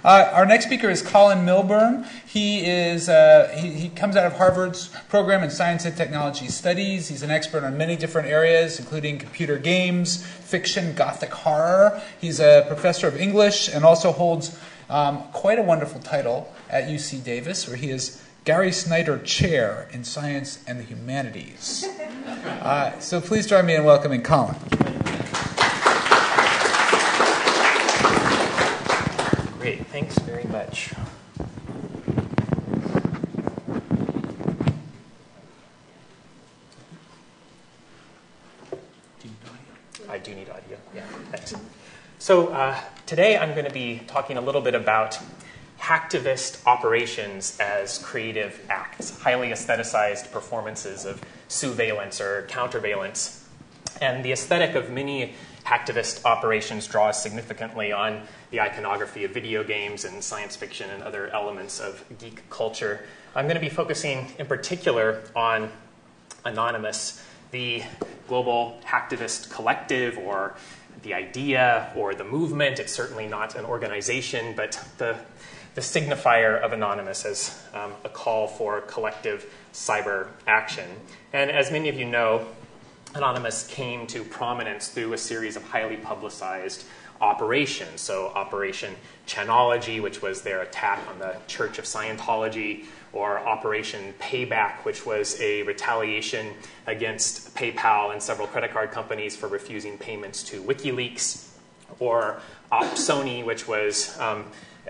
Our next speaker is Colin Milburn. He comes out of Harvard's program in Science and Technology Studies. He's an expert on many different areas, including computer games, fiction, Gothic horror. He's a professor of English and also holds quite a wonderful title at UC Davis, where he is Gary Snyder Chair in Science and the Humanities. So please join me in welcoming Colin. Great, thanks very much. I do need audio, yeah, thanks. So today I'm going to be talking a little bit about hacktivist operations as creative acts, highly aestheticized performances of surveillance or counterveillance. And the aesthetic of many hacktivist operations draws significantly on the iconography of video games and science fiction and other elements of geek culture. I'm going to be focusing in particular on Anonymous, the global hacktivist collective, or the idea, or the movement. It's certainly not an organization, but the signifier of Anonymous as a call for collective cyber action. And as many of you know, Anonymous came to prominence through a series of highly publicized operations. So Operation Chanology, which was their attack on the Church of Scientology, or Operation Payback, which was a retaliation against PayPal and several credit card companies for refusing payments to WikiLeaks, or Sony, which was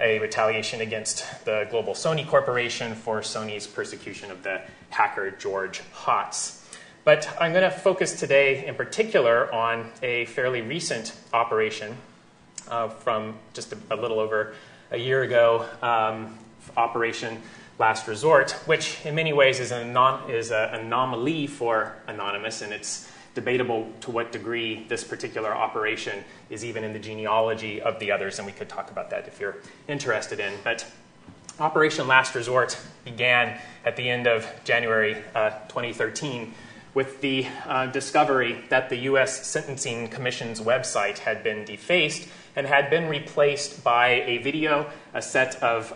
a retaliation against the global Sony Corporation for Sony's persecution of the hacker George Hotz. But I'm going to focus today in particular on a fairly recent operation from just a little over a year ago, Operation Last Resort, which in many ways is an anomaly for Anonymous, and it's debatable to what degree this particular operation is even in the genealogy of the others, and we could talk about that if you're interested in. But Operation Last Resort began at the end of January 2013 with the discovery that the U.S. Sentencing Commission's website had been defaced and had been replaced by a video, a set of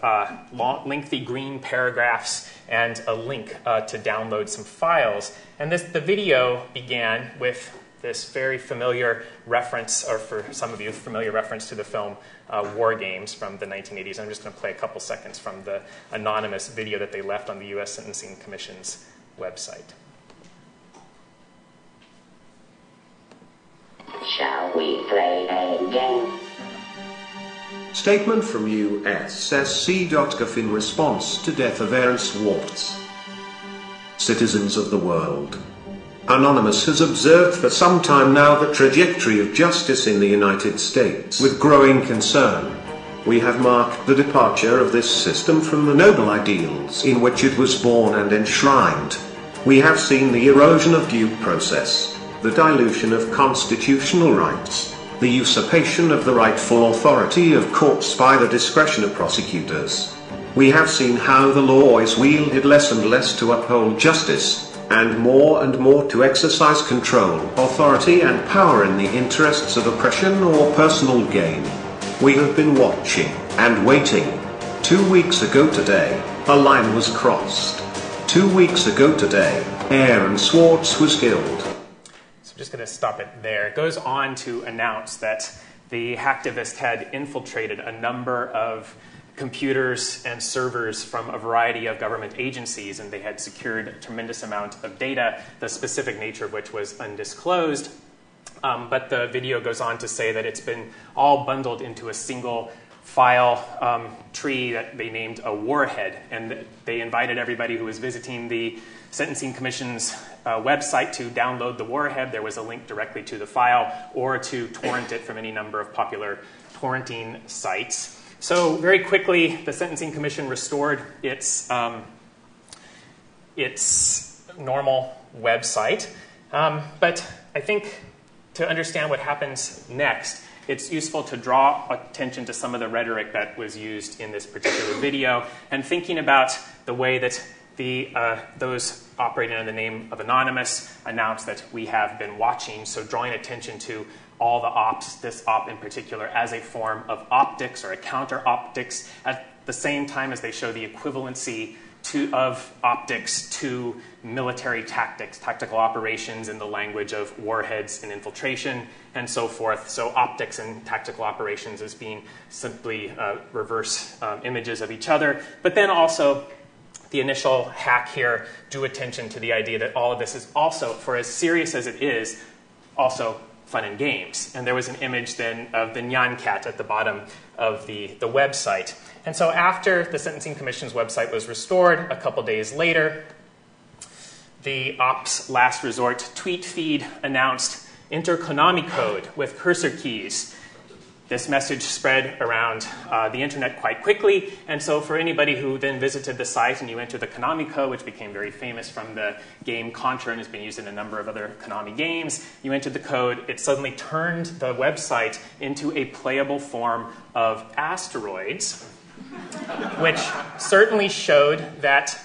lengthy green paragraphs, and a link to download some files. And the video began with this very familiar reference, or for some of you, familiar reference to the film War Games from the 1980s. I'm just going to play a couple seconds from the anonymous video that they left on the U.S. Sentencing Commission's website. Shall we play a game? Statement from USSC.gov in response to death of Aaron Swartz. Citizens of the world. Anonymous has observed for some time now the trajectory of justice in the United States. With growing concern, we have marked the departure of this system from the noble ideals in which it was born and enshrined. We have seen the erosion of due process, the dilution of constitutional rights, the usurpation of the rightful authority of courts by the discretion of prosecutors. We have seen how the law is wielded less and less to uphold justice, and more to exercise control, authority and power in the interests of oppression or personal gain. We have been watching and waiting. 2 weeks ago today, a line was crossed. 2 weeks ago today, Aaron Swartz was killed. I'm just going to stop it there. It goes on to announce that the hacktivist had infiltrated a number of computers and servers from a variety of government agencies, and they had secured a tremendous amount of data, the specific nature of which was undisclosed. But the video goes on to say that it's been all bundled into a single file tree that they named a Warhead, and they invited everybody who was visiting the Sentencing Commission's website to download the Warhead. There was a link directly to the file, or to torrent it from any number of popular torrenting sites. So very quickly, the Sentencing Commission restored its normal website. But I think to understand what happens next, it's useful to draw attention to some of the rhetoric that was used in this particular video, and thinking about the way that those operating under the name of Anonymous announced that we have been watching, so drawing attention to all the ops, this op in particular, as a form of optics or a counter-optics at the same time as they show the equivalency of optics to military tactics, tactical operations in the language of warheads and infiltration, and so forth. So optics and tactical operations as being simply reverse images of each other. But then also, the initial hack here drew attention to the idea that all of this is also, for as serious as it is, also fun and games. And there was an image then of the Nyan cat at the bottom of the website. And so after the Sentencing Commission's website was restored, a couple days later, the Ops Last Resort tweet feed announced, "Enter Konami Code with cursor keys." This message spread around the internet quite quickly, and so for anybody who then visited the site and you enter the Konami Code, which became very famous from the game Contra and has been used in a number of other Konami games, you entered the code, it suddenly turned the website into a playable form of asteroids, which certainly showed that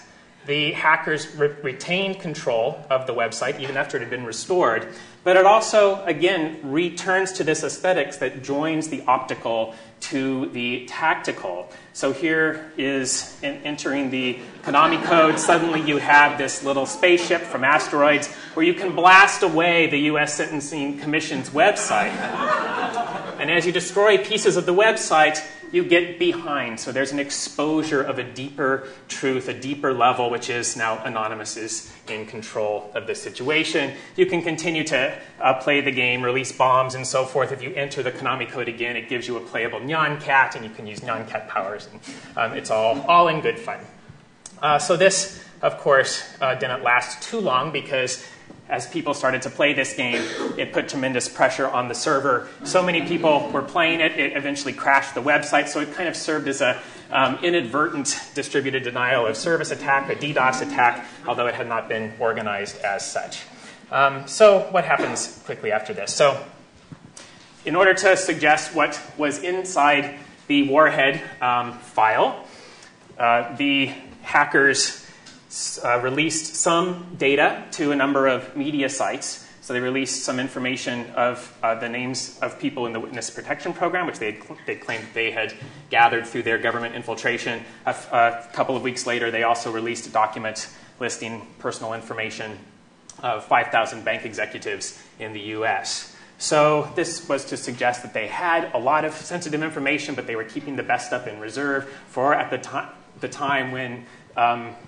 the hackers retained control of the website even after it had been restored. But it also, again, returns to this aesthetics that joins the optical to the tactical. So here is, entering the Konami Code, suddenly you have this little spaceship from asteroids where you can blast away the U.S. Sentencing Commission's website. And as you destroy pieces of the website, you get behind. So there's an exposure of a deeper truth, a deeper level, which is now Anonymous is in control of the situation. You can continue to play the game, release bombs, and so forth. If you enter the Konami Code again, it gives you a playable Nyan cat, and you can use Nyan cat powers. And it's all in good fun. So this, of course, didn't last too long because as people started to play this game, it put tremendous pressure on the server. So many people were playing it, it eventually crashed the website, so it kind of served as an inadvertent distributed denial of service attack, a DDoS attack, although it had not been organized as such. So what happens quickly after this? So in order to suggest what was inside the Warhead file, the hackers released some data to a number of media sites. So they released some information of the names of people in the Witness Protection Program, which they claimed they had gathered through their government infiltration. A couple of weeks later, they also released a document listing personal information of 5,000 bank executives in the U.S. So this was to suggest that they had a lot of sensitive information, but they were keeping the best stuff in reserve for at the time when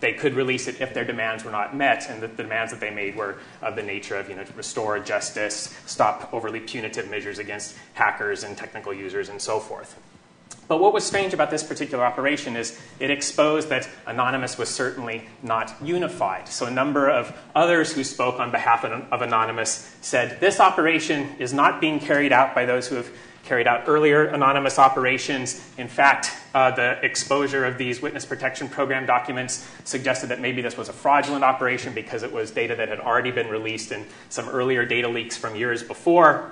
they could release it if their demands were not met, and the demands that they made were of the nature of, to restore justice, stop overly punitive measures against hackers and technical users, and so forth. But what was strange about this particular operation is it exposed that Anonymous was certainly not unified. So a number of others who spoke on behalf of Anonymous said, this operation is not being carried out by those who have carried out earlier anonymous operations. In fact, the exposure of these Witness Protection Program documents suggested that maybe this was a fraudulent operation because it was data that had already been released in some earlier data leaks from years before.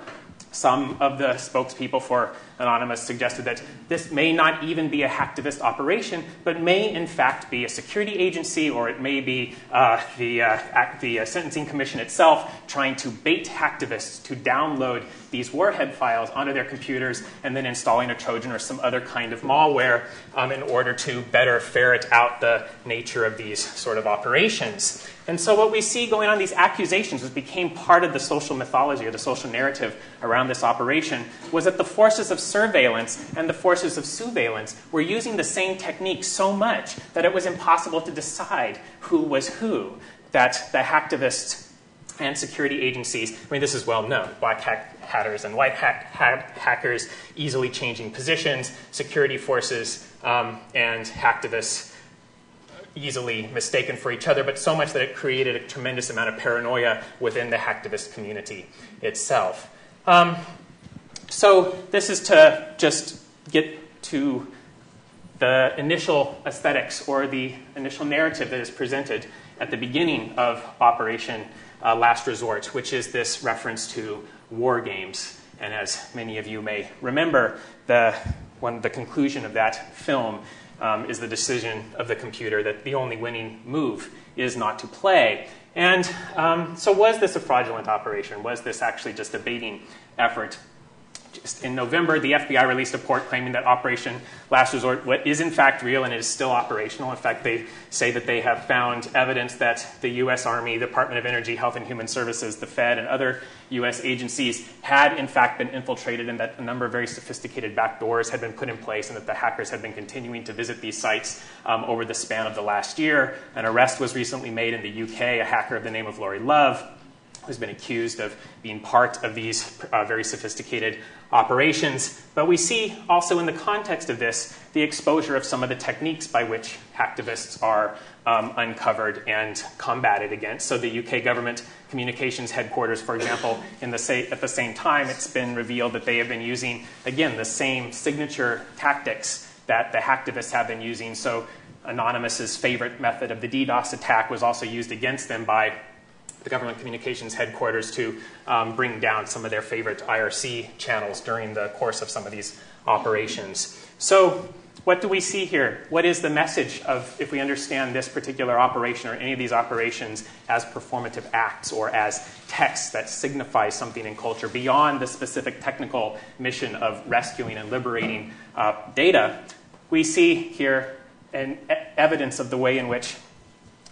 Some of the spokespeople for Anonymous suggested that this may not even be a hacktivist operation, but may in fact be a security agency, or it may be the Sentencing Commission itself trying to bait hacktivists to download these Warhead files onto their computers and then installing a Trojan or some other kind of malware in order to better ferret out the nature of these sort of operations. And so what we see going on, these accusations, which became part of the social mythology or the social narrative around this operation, was that the forces of surveillance and the forces of surveillance were using the same technique so much that it was impossible to decide who was who, that the hacktivists and security agencies, this is well known, black hackers and white hackers easily changing positions, security forces and hacktivists easily mistaken for each other, but so much that it created a tremendous amount of paranoia within the hacktivist community itself. So this is to just get to the initial aesthetics or the initial narrative that is presented at the beginning of Operation Last Resort, which is this reference to war games. And as many of you may remember, the conclusion of that film is the decision of the computer that the only winning move is not to play. And so was this a fraudulent operation? Was this actually just a baiting effort? Just in November, the FBI released a report claiming that Operation Last Resort is in fact real and it is still operational. In fact, they say that they have found evidence that the U.S. Army, Department of Energy, Health and Human Services, the Fed, and other U.S. agencies had in fact been infiltrated, and that a number of very sophisticated backdoors had been put in place, and that the hackers had been continuing to visit these sites over the span of the last year. An arrest was recently made in the UK, a hacker of the name of Lori Love, who's been accused of being part of these very sophisticated operations. But we see also in the context of this the exposure of some of the techniques by which hacktivists are uncovered and combated against. So the UK government communications headquarters, for example, at the same time, it's been revealed that they have been using, again, the same signature tactics that the hacktivists have been using. So Anonymous's favorite method of the DDoS attack was also used against them by the government communications headquarters to bring down some of their favorite IRC channels during the course of some of these operations. So what do we see here? What is the message of, if we understand this particular operation or any of these operations as performative acts or as texts that signify something in culture beyond the specific technical mission of rescuing and liberating data? We see here an evidence of the way in which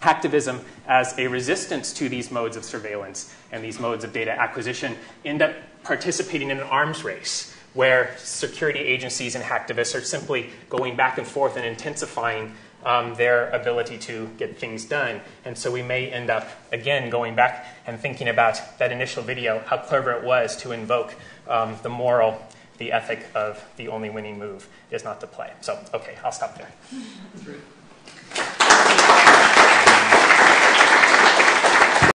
hacktivism as a resistance to these modes of surveillance and these modes of data acquisition end up participating in an arms race where security agencies and hacktivists are simply going back and forth and intensifying their ability to get things done. And so we may end up, again, going back and thinking about that initial video, how clever it was to invoke the moral, the ethic of the only winning move is not to play. So, okay, I'll stop there.